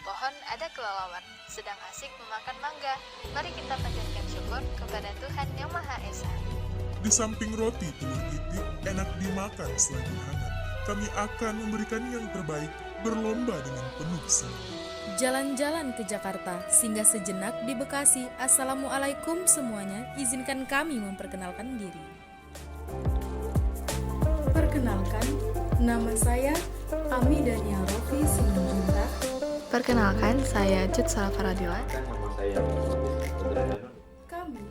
pohon ada kelelawar, sedang asik memakan mangga. Mari kita panjatkan syukur kepada Tuhan Yang Maha Esa. Di samping roti telur itik enak dimakan selagi hangat, kami akan memberikan yang terbaik, berlomba dengan penuh semangat. Jalan-jalan ke Jakarta, singgah sejenak di Bekasi. Assalamualaikum semuanya, izinkan kami memperkenalkan diri. Perkenalkan, nama saya Ami Daniel Rofi Simanjunta. Perkenalkan, saya Cut Salafaradila. Nama saya Muhammad. Kami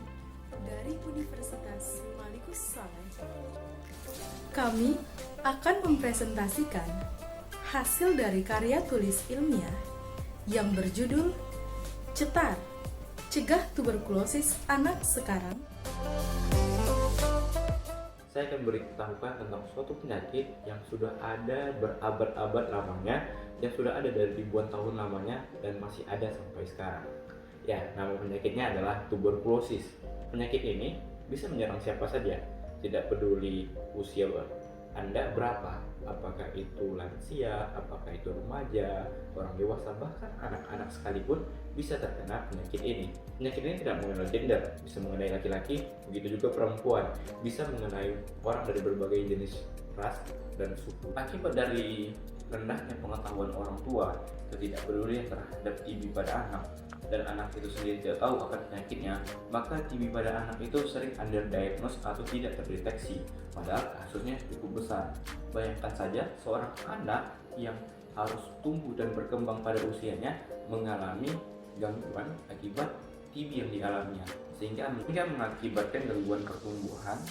dari Universitas Malikus Saleh. Kami akan mempresentasikan hasil dari karya tulis ilmiah yang berjudul Cetar, Cegah Tuberkulosis Anak Sekarang. Saya akan beritahukan tentang suatu penyakit yang sudah ada berabad-abad lamanya, yang sudah ada dari ribuan tahun lamanya dan masih ada sampai sekarang. Ya, nama penyakitnya adalah tuberkulosis. Penyakit ini bisa menyerang siapa saja, tidak peduli usia Anda berapa, apakah itu lansia, apakah itu remaja, orang dewasa, bahkan anak-anak sekalipun bisa terkena penyakit ini. Penyakit ini tidak mengenal gender, bisa mengenai laki-laki, begitu juga perempuan, bisa mengenai orang dari berbagai jenis ras dan suku. Akibat dari rendahnya pengetahuan orang tua, ketidakpedulian terhadap TB pada anak, dan anak itu sendiri tidak tahu akan penyakitnya, maka TB pada anak itu sering underdiagnosed atau tidak terdeteksi, padahal kasusnya cukup besar. Bayangkan saja seorang anak yang harus tumbuh dan berkembang pada usianya mengalami gangguan akibat TB yang dialaminya, sehingga mengakibatkan gangguan pertumbuhan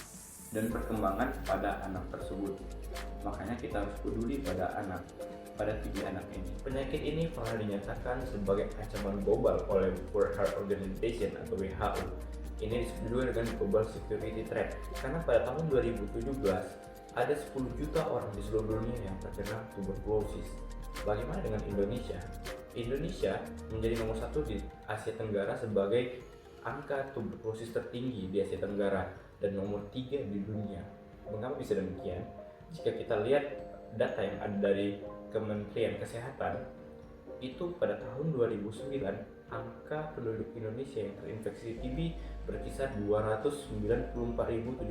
dan perkembangan pada anak tersebut. Makanya kita harus peduli pada TB anak ini. Penyakit ini pernah dinyatakan sebagai ancaman global oleh World Health Organization atau WHO. Ini disebut juga dengan Global Security Threat karena pada tahun 2017 ada 10 juta orang di seluruh dunia yang terkena tuberkulosis. Bagaimana dengan Indonesia? Indonesia menjadi nomor 1 di Asia Tenggara sebagai angka tuberkulosis tertinggi di Asia Tenggara dan nomor 3 di dunia. Mengapa bisa demikian? Jika kita lihat data yang ada dari Kementerian Kesehatan, itu pada tahun 2009 angka penduduk Indonesia yang terinfeksi TB berkisar 294.771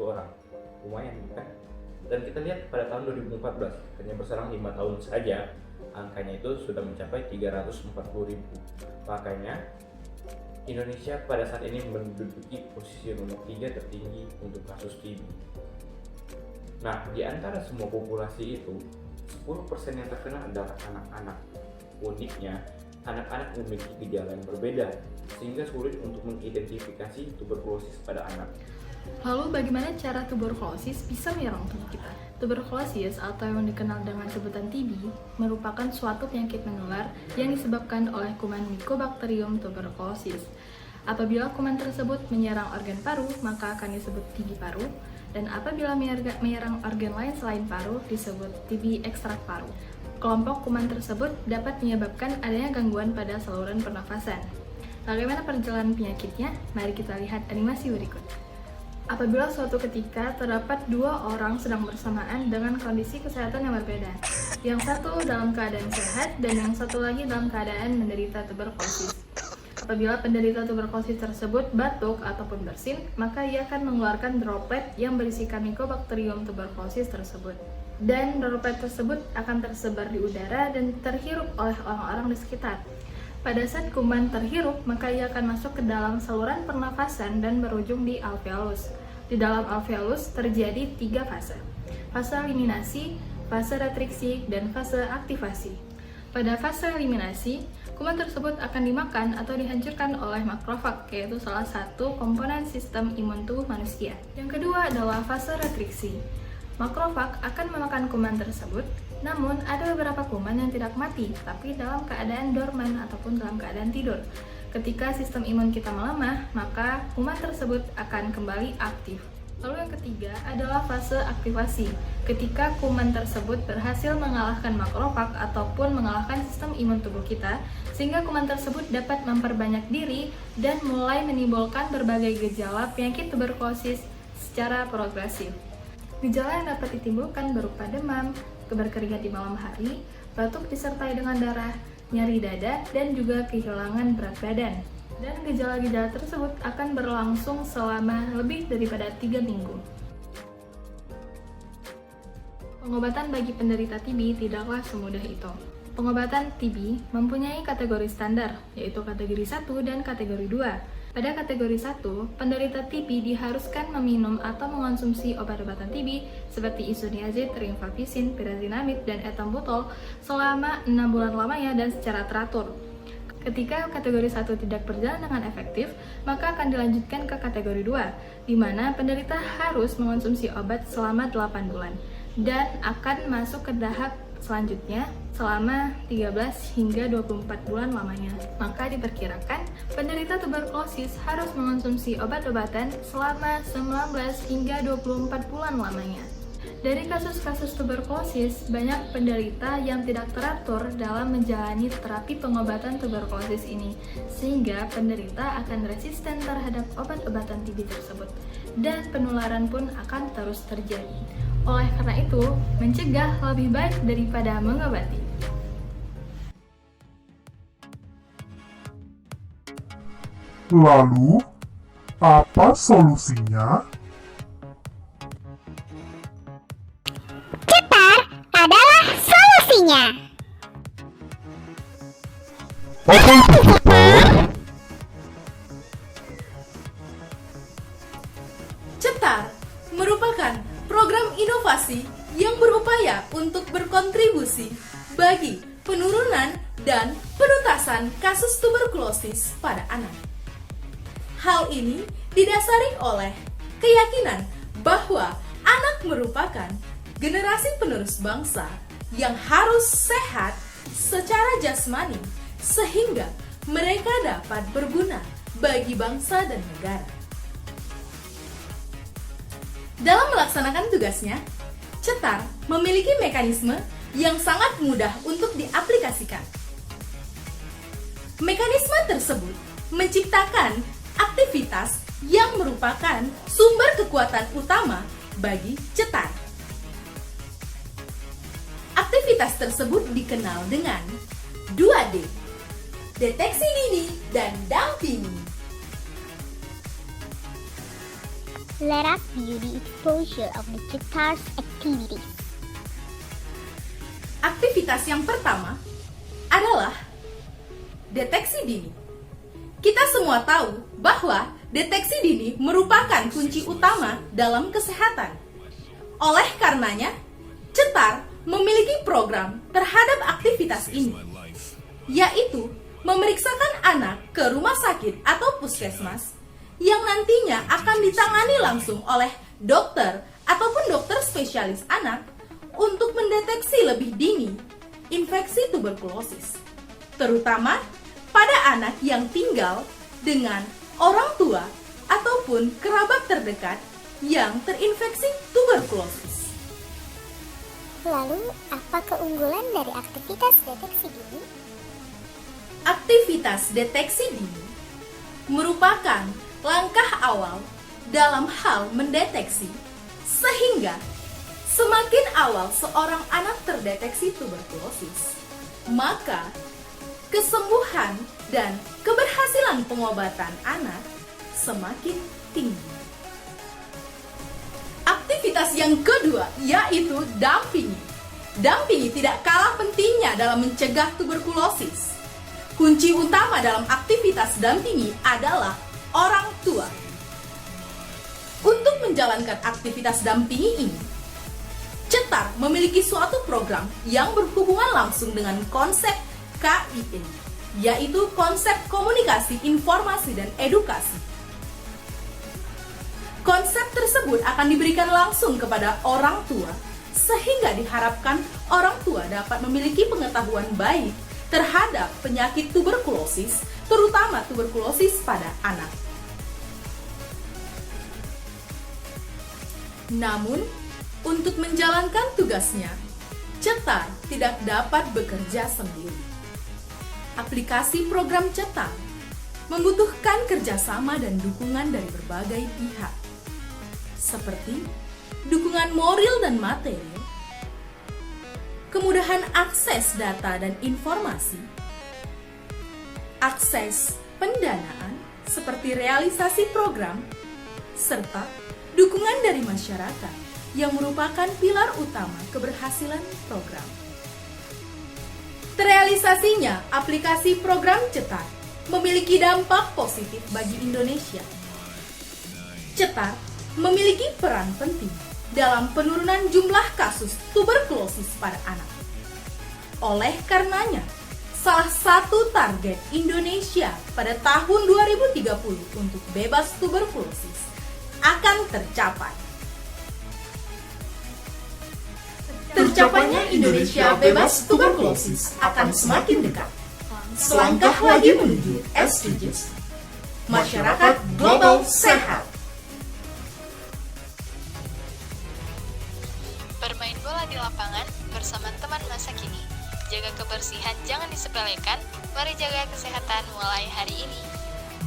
orang. Lumayan kan? Dan kita lihat pada tahun 2014, hanya berselang 5 tahun saja, angkanya itu sudah mencapai 340.000. Makanya Indonesia pada saat ini menduduki posisi nomor 3 tertinggi untuk kasus TB. Nah, di antara semua populasi itu, 10% yang terkena adalah anak-anak. Uniknya, anak-anak memiliki gejala yang berbeda, sehingga sulit untuk mengidentifikasi tuberkulosis pada anak. Lalu bagaimana cara tuberkulosis bisa menyerang tubuh kita? Tuberkulosis atau yang dikenal dengan sebutan TB merupakan suatu penyakit menular yang disebabkan oleh kuman Mycobacterium tuberculosis. Apabila kuman tersebut menyerang organ paru, maka akan disebut TB paru, dan apabila menyerang organ lain selain paru, disebut TB ekstrak paru. Kelompok kuman tersebut dapat menyebabkan adanya gangguan pada saluran pernafasan. Bagaimana perjalanan penyakitnya? Mari kita lihat animasi berikut. Apabila suatu ketika terdapat 2 orang sedang bersamaan dengan kondisi kesehatan yang berbeda, yang satu dalam keadaan sehat dan yang satu lagi dalam keadaan menderita tuberkulosis. Apabila penderita tuberkulosis tersebut batuk ataupun bersin, maka ia akan mengeluarkan droplet yang berisikan Mycobacterium tuberculosis tersebut. Dan droplet tersebut akan tersebar di udara dan terhirup oleh orang-orang di sekitar. Pada saat kuman terhirup, maka ia akan masuk ke dalam saluran pernafasan dan berujung di alveolus. Di dalam alveolus terjadi 3 fase. Fase eliminasi, fase retriksi, dan fase aktivasi. Pada fase eliminasi, kuman tersebut akan dimakan atau dihancurkan oleh makrofag, yaitu salah satu komponen sistem imun tubuh manusia. Yang kedua adalah fase retriksi. Makrofag akan memakan kuman tersebut, namun ada beberapa kuman yang tidak mati, tapi dalam keadaan dorman ataupun dalam keadaan tidur. Ketika sistem imun kita melemah, maka kuman tersebut akan kembali aktif. Lalu yang ketiga adalah fase aktivasi. Ketika kuman tersebut berhasil mengalahkan makrofag ataupun mengalahkan sistem imun tubuh kita, sehingga kuman tersebut dapat memperbanyak diri dan mulai menimbulkan berbagai gejala penyakit tuberkulosis secara progresif. Gejala yang dapat ditimbulkan berupa demam, berkeringat di malam hari, batuk disertai dengan darah, nyeri dada, dan juga kehilangan berat badan. Dan gejala-gejala tersebut akan berlangsung selama lebih daripada 3 minggu. Pengobatan bagi penderita TB tidaklah semudah itu. Pengobatan TB mempunyai kategori standar, yaitu kategori 1 dan kategori 2. Pada kategori 1, penderita TB diharuskan meminum atau mengonsumsi obat-obatan TB seperti isoniazid, rifampicin, pyrazinamide, dan ethambutol selama 6 bulan lamanya dan secara teratur. Ketika kategori 1 tidak berjalan dengan efektif, maka akan dilanjutkan ke kategori 2, di mana penderita harus mengonsumsi obat selama 8 bulan dan akan masuk ke tahap selanjutnya selama 13 hingga 24 bulan lamanya. Maka diperkirakan penderita tuberkulosis harus mengonsumsi obat-obatan selama 19 hingga 24 bulan lamanya. Dari kasus-kasus tuberkulosis, banyak penderita yang tidak teratur dalam menjalani terapi pengobatan tuberkulosis ini, sehingga penderita akan resisten terhadap obat-obatan TB tersebut, dan penularan pun akan terus terjadi. Oleh karena itu, mencegah lebih baik daripada mengobati. Lalu, apa solusinya? Cetar adalah solusinya. Apa itu cetar? Cetar merupakan program inovasi yang berupaya untuk berkontribusi bagi penurunan dan penuntasan kasus tuberkulosis pada anak. Hal ini didasari oleh keyakinan bahwa anak merupakan generasi penerus bangsa yang harus sehat secara jasmani sehingga mereka dapat berguna bagi bangsa dan negara. Dalam melaksanakan tugasnya, Cetar memiliki mekanisme yang sangat mudah untuk diaplikasikan. Mekanisme tersebut menciptakan aktivitas yang merupakan sumber kekuatan utama bagi Cetar. Aktivitas tersebut dikenal dengan 2D, deteksi dini dan dampingi. Let us view the exposure of the Cetar's activities. Aktivitas yang pertama adalah deteksi dini. Kita semua tahu bahwa deteksi dini merupakan kunci utama dalam kesehatan. Oleh karenanya, Cetar memiliki program terhadap aktivitas ini, yaitu memeriksakan anak ke rumah sakit atau puskesmas yang nantinya akan ditangani langsung oleh dokter ataupun dokter spesialis anak untuk mendeteksi lebih dini infeksi tuberkulosis, terutama pada anak yang tinggal dengan orang tua ataupun kerabat terdekat yang terinfeksi tuberkulosis. Lalu, apa keunggulan dari aktivitas deteksi dini? Aktivitas deteksi dini merupakan langkah awal dalam hal mendeteksi, sehingga semakin awal seorang anak terdeteksi tuberkulosis, maka kesembuhan dan keberhasilan pengobatan anak semakin tinggi. Aktivitas yang kedua yaitu dampingi. Dampingi tidak kalah pentingnya dalam mencegah tuberkulosis. Kunci utama dalam aktivitas dampingi adalah orang tua. Untuk menjalankan aktivitas dampingi ini, Cetar memiliki suatu program yang berhubungan langsung dengan konsep KIE, yaitu konsep komunikasi, informasi, dan edukasi. Konsep tersebut akan diberikan langsung kepada orang tua, sehingga diharapkan orang tua dapat memiliki pengetahuan baik terhadap penyakit tuberkulosis, terutama tuberkulosis pada anak. Namun, untuk menjalankan tugasnya, Cetar tidak dapat bekerja sendiri. Aplikasi program Cetar membutuhkan kerjasama dan dukungan dari berbagai pihak, seperti dukungan moral dan material, kemudahan akses data dan informasi, akses pendanaan seperti realisasi program, serta dukungan dari masyarakat yang merupakan pilar utama keberhasilan program. Terrealisasinya aplikasi program Cetar memiliki dampak positif bagi Indonesia. Cetar memiliki peran penting dalam penurunan jumlah kasus tuberkulosis pada anak. Oleh karenanya, salah satu target Indonesia pada tahun 2030 untuk bebas tuberkulosis akan tercapai. Tercapainya Indonesia bebas tuberkulosis akan semakin dekat. Selangkah lagi menuju SDGs, masyarakat global sehat. Bermain bola di lapangan bersama teman masa kini. Jaga kebersihan jangan disepelekan. Mari jaga kesehatan mulai hari ini.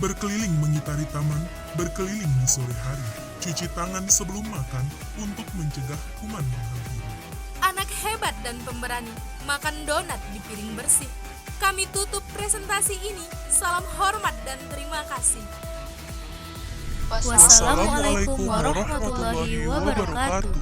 Berkeliling mengitari taman, berkeliling di sore hari, cuci tangan sebelum makan untuk mencegah kuman menghantui. Anak hebat dan pemberani, makan donat di piring bersih. Kami tutup presentasi ini. Salam hormat dan terima kasih. Wassalamualaikum Wassalamualaikum warahmatullahi wabarakatuh.